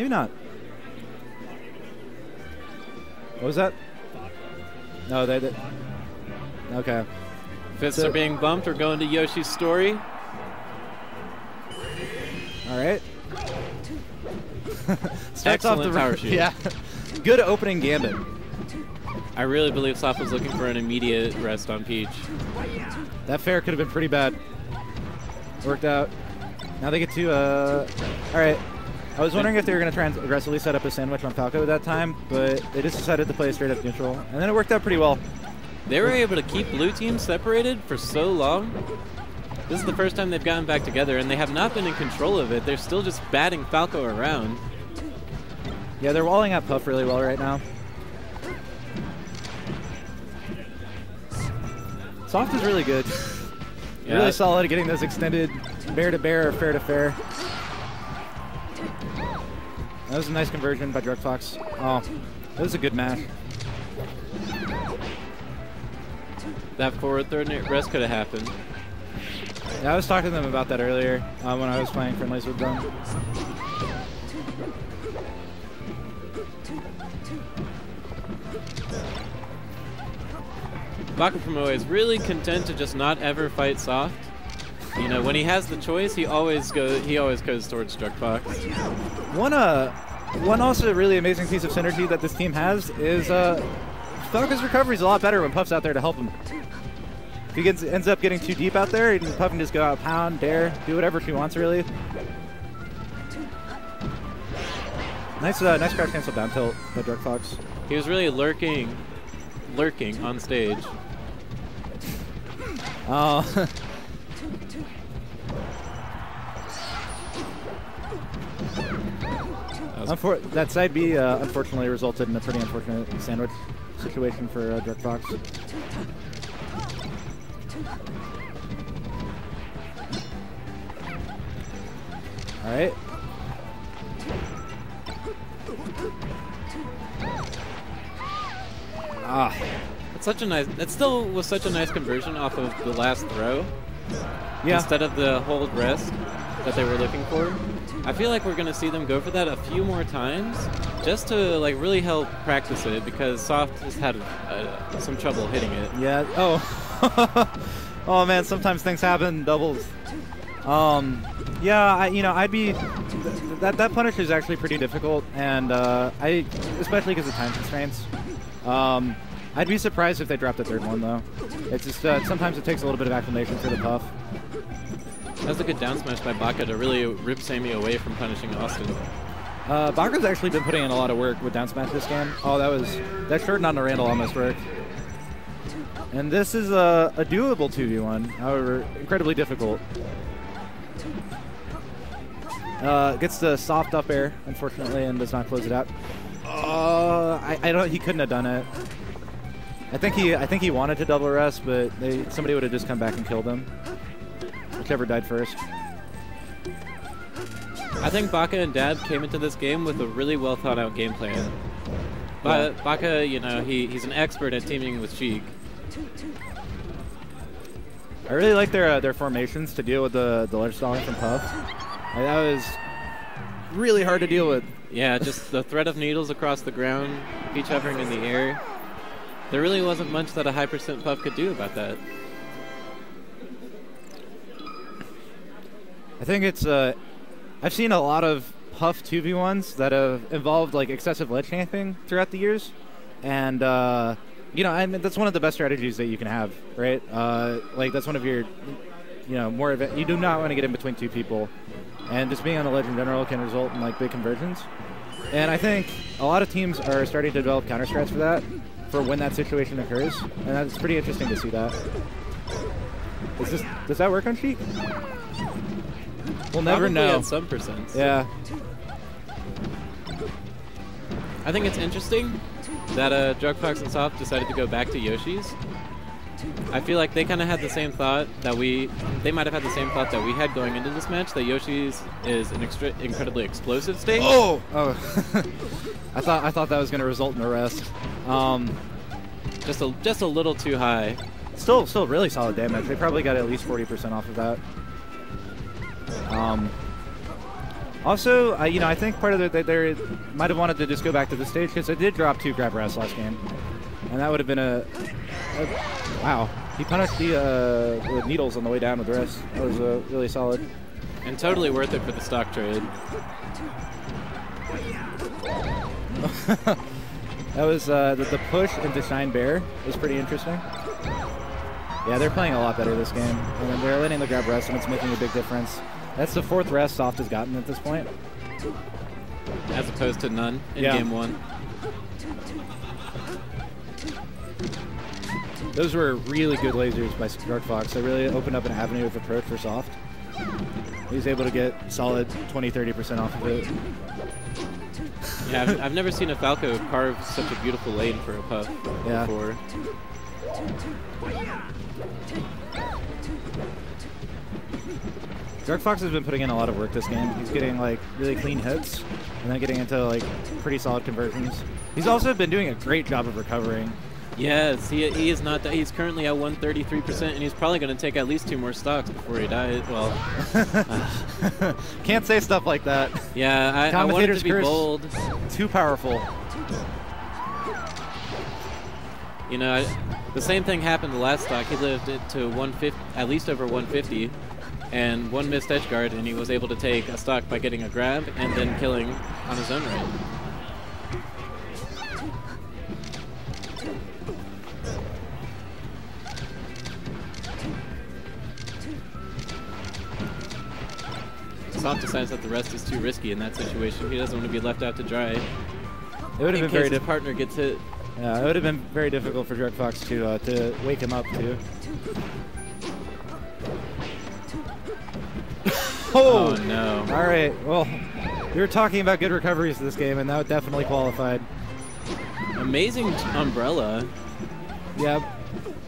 Maybe not. What was that? No, they okay. Fists are being bumped. We're going to Yoshi's story. All right. Starts off the power shield. Yeah. Good opening gambit. I really believe Soft was looking for an immediate rest on Peach. That fair could have been pretty bad. Worked out. Now they get to, all right. I was wondering if they were going to try and aggressively set up a sandwich on Falco at that time, but they just decided to play straight up neutral. And then it worked out pretty well. They were able to keep blue team separated for so long. This is the first time they've gotten back together, and they have not been in control of it. They're still just batting Falco around. Yeah, they're walling out Puff really well right now. Soft is really good. Yeah. Really solid at getting those extended bear-to-bear or fair-to-fair. That was a nice conversion by Druggedfox. Oh, that was a good match. That forward third rest could have happened. Yeah, I was talking to them about that earlier when I was playing friendlies with them. Baka4moe is really content to just not ever fight Soft. You know, when he has the choice, he always goes towards Druggedfox. One also really amazing piece of synergy that this team has is Falco's recovery is a lot better when Puff's out there to help him. If he ends up getting too deep out there, Puff can just go out, pound, dare, do whatever she wants, really. Nice crouch cancel down tilt by Druggedfox. He was really lurking on stage. Oh. That side B unfortunately resulted in a pretty unfortunate sandwich situation for Druggedfox. All right. Ah. That still was such a nice conversion off of the last throw. Yeah. Instead of the hold rest that they were looking for. I feel like we're going to see them go for that a few more times just to like really help practice it because Soft has had some trouble hitting it. Yeah. Oh. Oh man, sometimes things happen doubles. Yeah, I'd be that punish is actually pretty difficult, and especially because of time constraints. I'd be surprised if they dropped the third one though. It's just sometimes it takes a little bit of acclimation for the Puff. That was a good down smash by Baka to really rip Sammy away from punishing Austin. Baka's actually been putting in a lot of work with down smash this game. Oh, that short on the Randall almost worked. And this is a doable 2v1, however, incredibly difficult. Gets the soft up air, unfortunately, and does not close it out. He couldn't have done it. I think he wanted to double rest, but somebody would have just come back and killed him. Whichever died first. I think Baka and Dab came into this game with a really well thought out game plan. But yeah. Baka, he's an expert at teaming with Sheik. I really like their formations to deal with the ledge stalling from Puff. That was really hard to deal with. Yeah, just the threat of needles across the ground, Peach hovering in the air. There really wasn't much that a high percent Puff could do about that. I think it's I've seen a lot of Puff 2v1s that have involved like excessive ledge camping throughout the years, and I mean, that's one of the best strategies that you can have, right? Like that's one of your you do not want to get in between two people, and just being on the ledge in general can result in like big conversions. And I think a lot of teams are starting to develop counter strats for that, for when that situation occurs, and that's pretty interesting to see that. Does that work on Sheik? We'll never know. At some percents. Yeah. I think it's interesting that Druggedfox and Soft decided to go back to Yoshi's. I feel like they kind of had the same thought that they might have had the same thought that we had going into this match, that Yoshi's is an incredibly explosive stage. Oh! I thought that was going to result in a rest. Just a little too high. Still really solid damage. They probably got at least 40% off of that. Also, I think part of they might have wanted to just go back to the stage because I did drop 2 grab rests last game, and that would have been wow. He punished the needles on the way down with the rest. That was really solid. And totally worth it for the stock trade. That was the push into Shine Bear was pretty interesting. Yeah, they're playing a lot better this game. And they're letting the grab rest, and it's making a big difference. That's the 4th rest Soft has gotten at this point. As opposed to none in game 1. Those were really good lasers by Druggedfox. They really opened up an avenue of approach for Soft. He was able to get solid 20-30% off of it. Yeah, I've never seen a Falco carve such a beautiful lane for a puff before. Druggedfox has been putting in a lot of work this game. He's getting like really clean hits and then getting into like pretty solid conversions. He's also been doing a great job of recovering. Yes, he is not. He's currently at 133%, and he's probably going to take at least 2 more stocks before he dies. Well, can't say stuff like that. Yeah, I wanted to be bold. Too powerful. You know, the same thing happened the last stock. He lived it to 150, at least over 150, and 1 missed edge guard, and he was able to take a stock by getting a grab and then killing on his own right. Soft decides that the rest is too risky in that situation. He doesn't want to be left out to dry. It would have been very his partner gets hit. Yeah, it would have been very difficult for Druggedfox to wake him up too. Oh no! All right, well, we were talking about good recoveries this game, and that definitely qualified. Amazing umbrella. Yeah,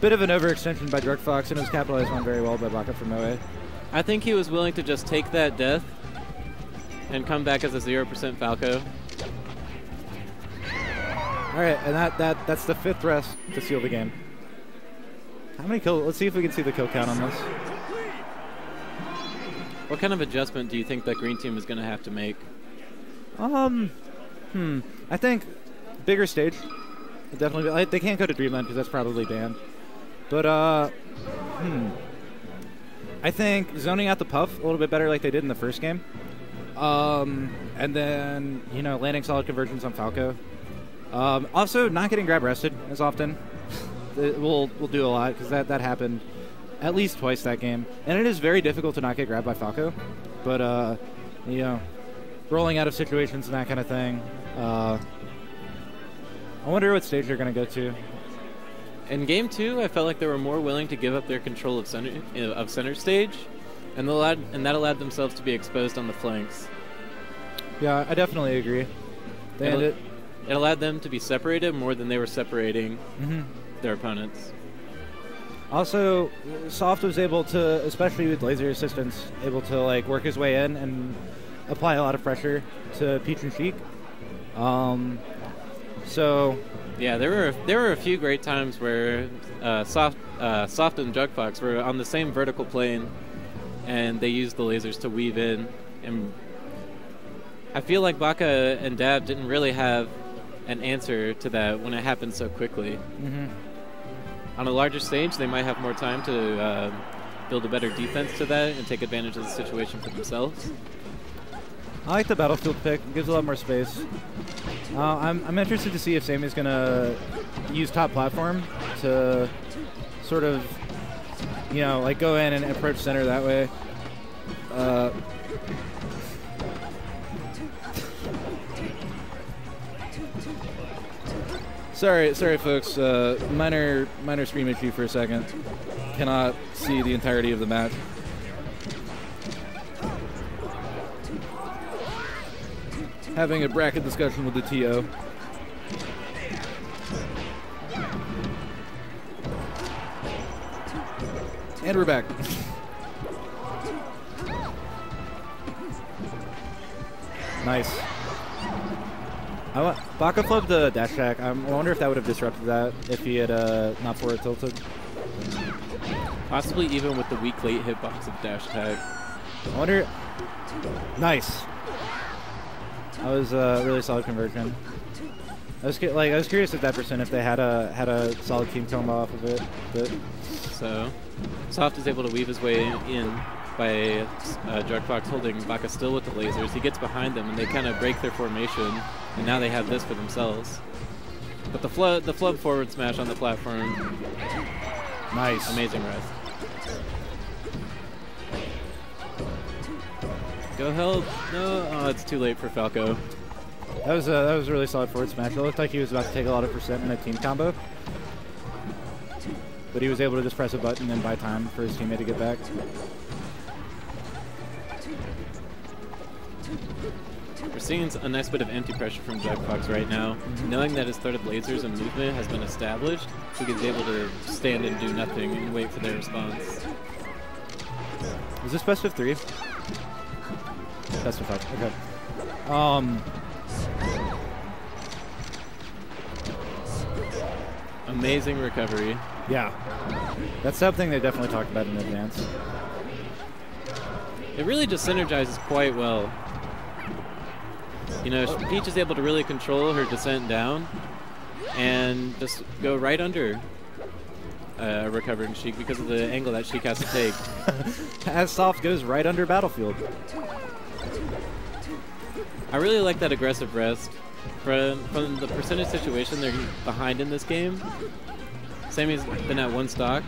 bit of an overextension by Druggedfox, and it was capitalized on very well by Baka4moe. I think he was willing to just take that death and come back as a 0% Falco. All right, and that's the 5th rest to seal the game. How many kills? Let's see if we can see the kill count on this. What kind of adjustment do you think that green team is going to have to make? I think bigger stage. Definitely, they can't go to Dreamland because that's probably banned. But I think zoning out the puff a little bit better like they did in the first game. And then, landing solid conversions on Falco. Also, not getting grab rested as often. We'll do a lot because that happened at least twice that game. And it is very difficult to not get grabbed by Falco. But, rolling out of situations and that kind of thing. I wonder what stage they're going to go to. In game 2, I felt like they were more willing to give up their control of center stage, and that allowed themselves to be exposed on the flanks. Yeah, I definitely agree. It allowed them to be separated more than they were separating their opponents. Also, Soft was able to, especially with laser assistance, able to work his way in and apply a lot of pressure to Peach and Sheik. So. Yeah, there were a few great times where Soft and Druggedfox were on the same vertical plane, and they used the lasers to weave in. And I feel like Baka and Dab didn't really have an answer to that when it happened so quickly. On a larger stage, they might have more time to build a better defense to that and take advantage of the situation for themselves. I like the battlefield pick. It gives a lot more space. I'm interested to see if Sammy's going to use top platform to sort of, go in and approach center that way. Sorry, folks. Minor stream issue for a second. Cannot see the entirety of the match. Having a bracket discussion with the TO. And we're back. Nice. Baka flipped the dash attack. I wonder if that would have disrupted that if he had not forward tilted. Possibly even with the weak late hitbox of dash attack. I wonder. Nice. That was a really solid conversion. I was curious at that percent if they had a solid team coming off of it. But So, S0ft is able to weave his way in by Druggedfox holding Baka still with the lasers. He gets behind them and they kind of break their formation, and now they have this for themselves. But the flood forward smash on the platform, nice, amazing rest. Go help! No, oh, it's too late for Falco. That was a really solid forward smash. It looked like he was about to take a lot of percent in a team combo, but he was able to just press a button and buy time for his teammate to get back. We're seeing a nice bit of anti-pressure from Druggedfox right now. Knowing that his threat of lasers and movement has been established, so he's able to stand and do nothing and wait for their response. Is this best of 3? Best of 5, okay. Amazing recovery. Yeah. That's something they definitely talked about in advance. It really just synergizes quite well. You know, Peach is able to really control her descent down and just go right under a recovering Sheik because of the angle that Sheik has to take. As S0ft goes right under Battlefield. I really like that aggressive rest. From the percentage situation they're behind in this game, Sammy's been at 1 stock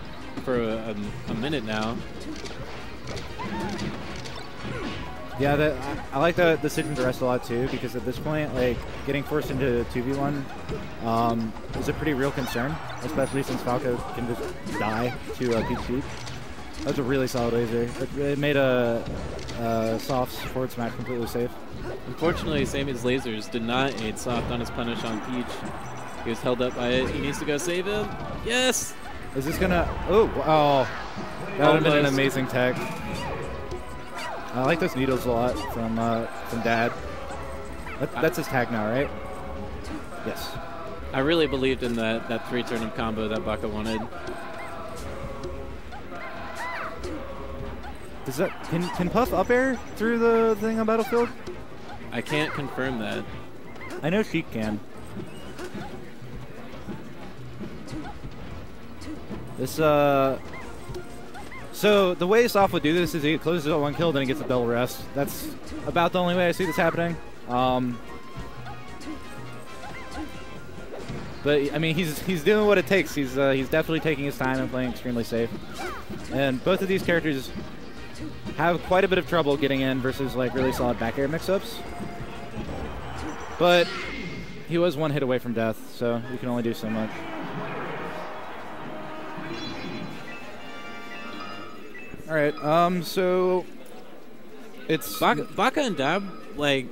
for a minute now. Yeah, I like the decision to rest a lot too, because at this point, like, getting forced into 2v1 is a pretty real concern, especially since Falco can just die to Peach Sheik. That was a really solid laser. It made S0ft's forward smash completely safe. Unfortunately, Sammy's lasers did not aid S0ft on his punish on Peach. He was held up by it. He needs to go save him. Yes! Is this gonna... Oh, that would have been an amazing tech. I like those needles a lot from Dad. That's his tag now, right? Yes. I really believed in that 3-turnip combo that Baka wanted. Does that can Puff up air through the thing on Battlefield? I can't confirm that. I know Sheik can. This so the way S0ft would do this is he closes out 1 kill, then he gets a double rest. That's about the only way I see this happening. But I mean, he's doing what it takes. He's definitely taking his time and playing extremely safe. And both of these characters have quite a bit of trouble getting in versus like really solid back air mix-ups. But he was 1 hit away from death, so you can only do so much. All right, so it's Baka and Dab, like,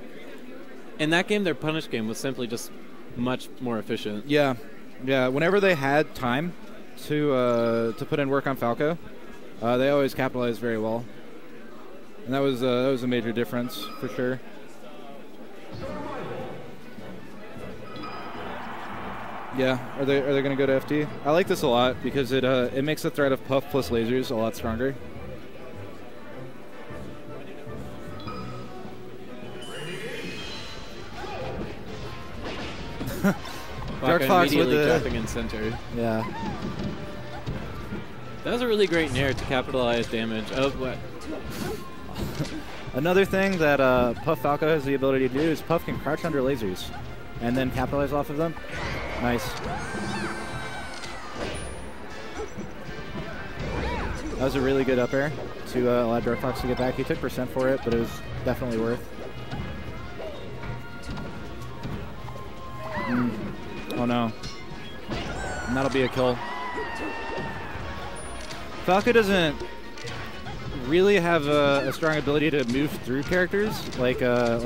in that game, their punish game was simply just much more efficient. Yeah. Whenever they had time to put in work on Falco, they always capitalized very well, and that was a major difference for sure. Yeah, are they going to go to FD? I like this a lot because it makes the threat of Puff plus lasers a lot stronger. Druggedfox with the dropping in center. Yeah. That was a really great nair to capitalize damage. Oh, what? Another thing that Puff Falco has the ability to do is Puff can crouch under lasers and then capitalize off of them. Nice. That was a really good up air to allow Druggedfox to get back. He took percent for it, but it was definitely worth. Oh no. And that'll be a kill. Falco doesn't really have a strong ability to move through characters like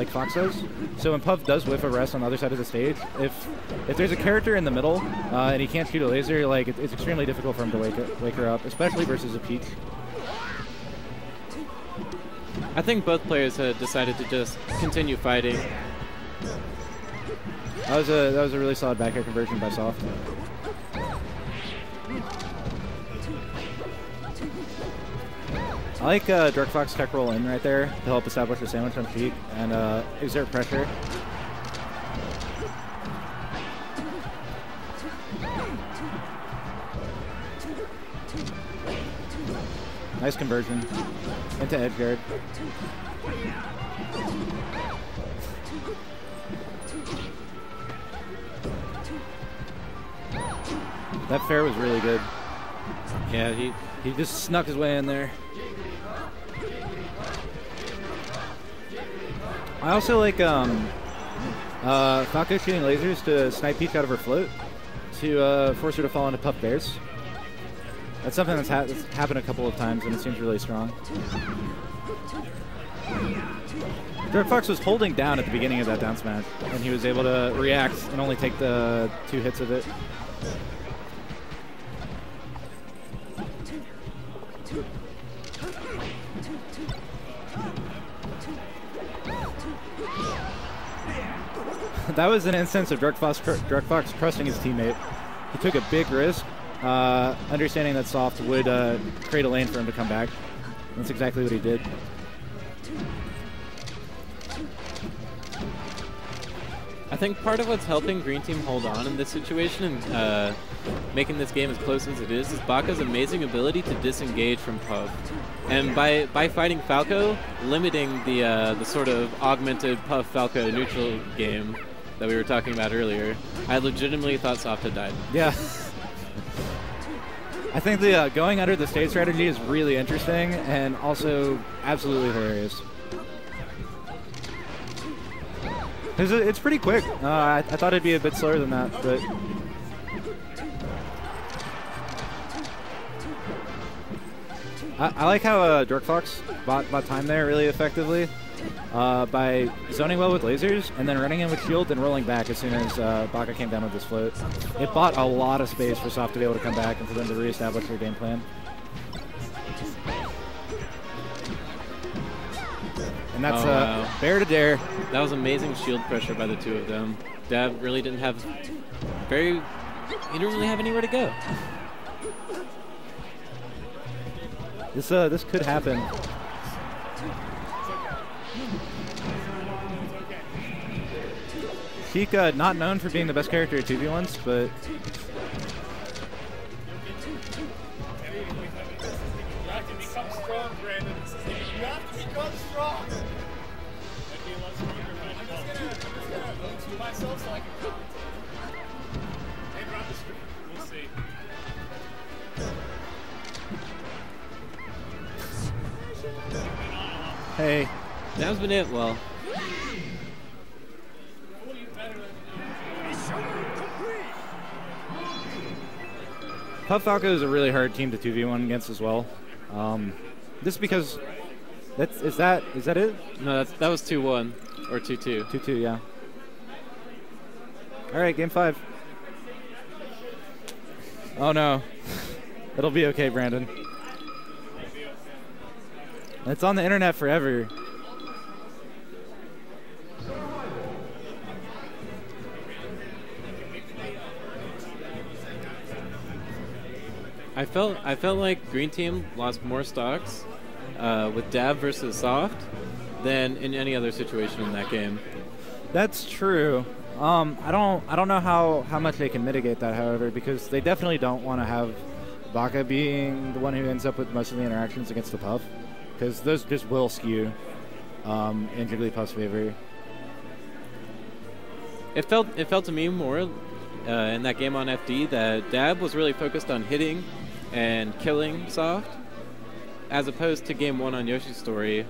Fox does. So when Puff does whiff a rest on the other side of the stage, if there's a character in the middle and he can't shoot a laser, like it's extremely difficult for him to wake her up, especially versus a Peach. I think both players had decided to just continue fighting. That was a really solid back air conversion by S0ft. I like Druggedfox tech roll in right there to help establish a sandwich on Sheik and exert pressure. Nice conversion into edge guard. That fair was really good. Yeah, he just snuck his way in there. I also like Falco shooting lasers to snipe Peach out of her float to force her to fall into puff bears. That's something that's happened a couple of times, and it seems really strong. Druggedfox was holding down at the beginning of that down smash, and he was able to react and only take the 2 hits of it. That was an instance of Druggedfox trusting his teammate. He took a big risk, understanding that S0ft would create a lane for him to come back. That's exactly what he did. I think part of what's helping Green Team hold on in this situation and making this game as close as it is Baka's amazing ability to disengage from Puff. And by fighting Falco, limiting the sort of augmented Puff-Falco neutral game that we were talking about earlier, I legitimately thought S0ft had died. Yeah. I think the going under the stage strategy is really interesting and also absolutely hilarious. It's pretty quick. I thought it'd be a bit slower than that, but I like how Druggedfox bought time there really effectively by zoning well with lasers and then running in with shield and rolling back as soon as Baka came down with his float. It bought a lot of space for S0ft to be able to come back and for them to reestablish their game plan. And that's bear to dare. That was amazing shield pressure by the 2 of them. Dab really didn't have he didn't really have anywhere to go. This could happen. Sheik, not known for being the best character at 2v1s, but hey, Dab's been it well. Puff Falco is a really hard team to 2v1 against as well. Just because is that it? No, that was 2-1 or 2-2. 2-2, yeah. All right, game 5. Oh no, it'll be okay, Brandon. It's on the internet forever. I felt like Green Team lost more stocks with Dab versus S0ft than in any other situation in that game. That's true. I don't know how much they can mitigate that, however, because they definitely don't want to have Baka being the one who ends up with most of the interactions against the Puff, because those just will skew in Jigglypuff's favor. It felt to me more in that game on FD that Dab was really focused on hitting and killing S0ft, as opposed to game 1 on Yoshi's story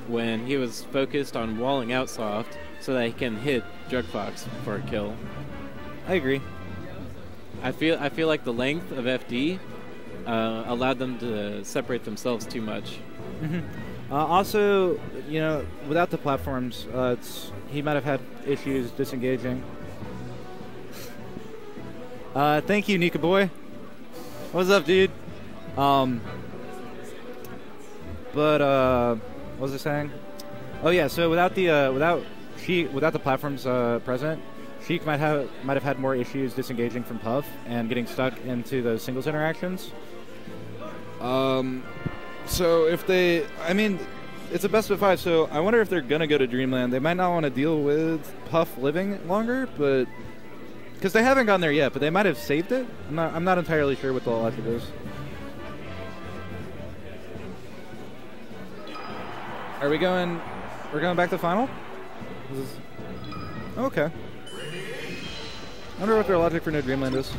when he was focused on walling out S0ft so that he can hit Druggedfox for a kill. I agree. I feel like the length of FD allowed them to separate themselves too much. Mm-hmm. Also, you know, without the platforms, he might have had issues disengaging. Thank you, Nika boy. What's up, dude? What was I saying? Oh yeah, so without the platforms present, Sheik might have had more issues disengaging from Puff and getting stuck into those singles interactions. So if they, I mean, it's a best of 5, so I wonder if they're gonna go to Dreamland. They might not want to deal with Puff living longer, but because they haven't gone there yet, but they might have saved it. I'm not entirely sure what the logic is. Are we going? We're going back to final? Okay. I wonder what their logic for no Dreamland is.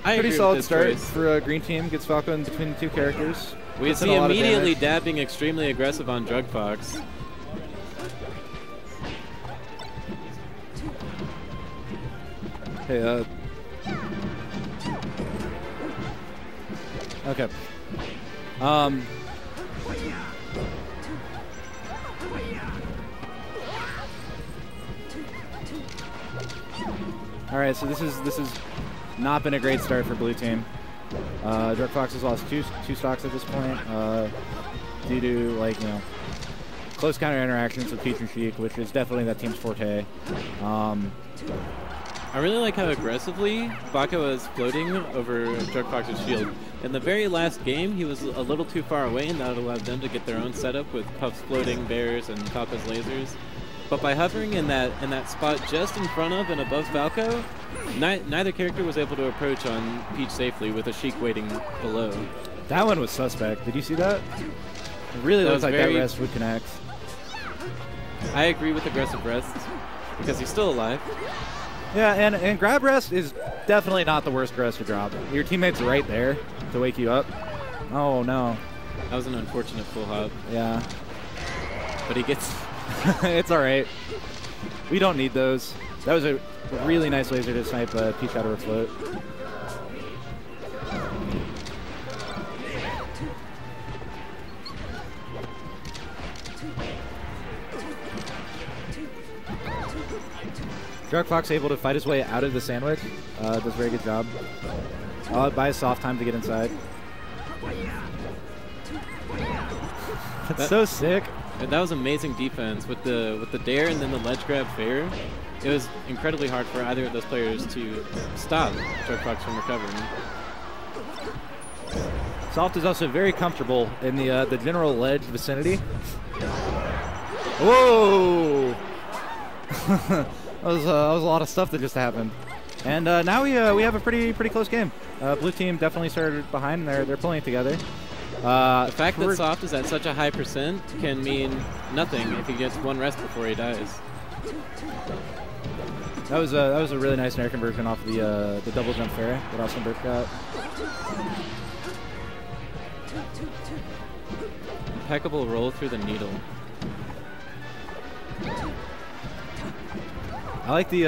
Pretty solid start for a green team. Gets Falco in between the two characters. We see immediately Dad being extremely aggressive on Druggedfox. Hey, okay. All right, so this is not been a great start for blue team. Druggedfox has lost two stocks at this point due to, like, you know, close counter interactions with Peach and Sheik, which is definitely that team's forte. I really like how aggressively Baka was floating over Druggedfox's shield. In the very last game, he was a little too far away, and that allowed them to get their own setup with Puff's floating bears and Falco's lasers. But by hovering in that spot just in front of and above Falco, neither character was able to approach on Peach safely with a Sheik waiting below. That one was suspect. Did you see that? It really looks like that rest would connect. I agree with aggressive rest because he's still alive. Yeah, and grab rest is definitely not the worst rest to drop. Your teammate's right there to wake you up. Oh, no. That was an unfortunate full hop. Yeah. But he gets... It's all right. We don't need those. That was a really nice laser to snipe Peach out of her float. Druggedfox able to fight his way out of the sandwich. Does a very good job. Buys soft time to get inside. That's so sick. That was amazing defense with the dare and then the ledge grab fair. It was incredibly hard for either of those players to stop Druggedfox from recovering. Soft is also very comfortable in the general ledge vicinity. Whoa! that was a lot of stuff that just happened. And now we have a pretty close game. Blue team definitely started behind. They're pulling it together. The fact that Soft is at such a high percent can mean nothing if he gets one rest before he dies. That was a really nice nair conversion off the double jump fair that Austin Burke got. Impeccable roll through the needle. I like the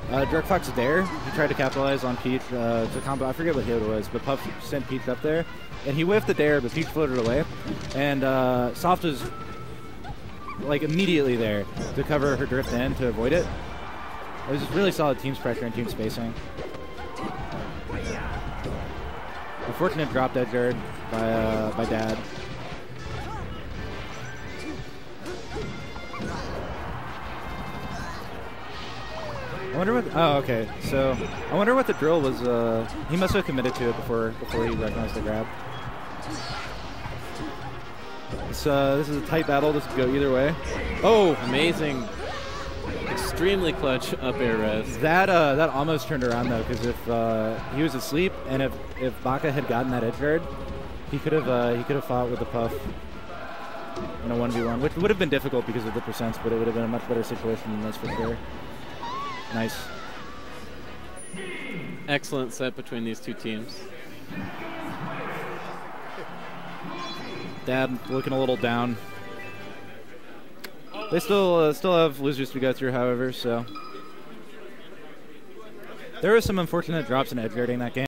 Druggedfox dare. He tried to capitalize on Peach to combo. I forget what hit it was, but Puff sent Peach up there. And he whiffed the dare, but Peach floated away. And Soft was like immediately there to cover her drift in to avoid it. It was just really solid team's pressure and team spacing. Unfortunate drop dead guard by Dad. I wonder what. Oh, okay. So I wonder what the drill was. He must have committed to it before he recognized the grab. This is a tight battle. This could go either way. Oh, amazing! Extremely clutch up air rest. That almost turned around though, because if he was asleep and if Baka had gotten that edge guard, he could have fought with the Puff in a 1v1, which would have been difficult because of the percents, but it would have been a much better situation than this for sure. Nice. Excellent set between these two teams. Dad looking a little down. They still have losers to go through, however, so there were some unfortunate drops in edge guarding that game.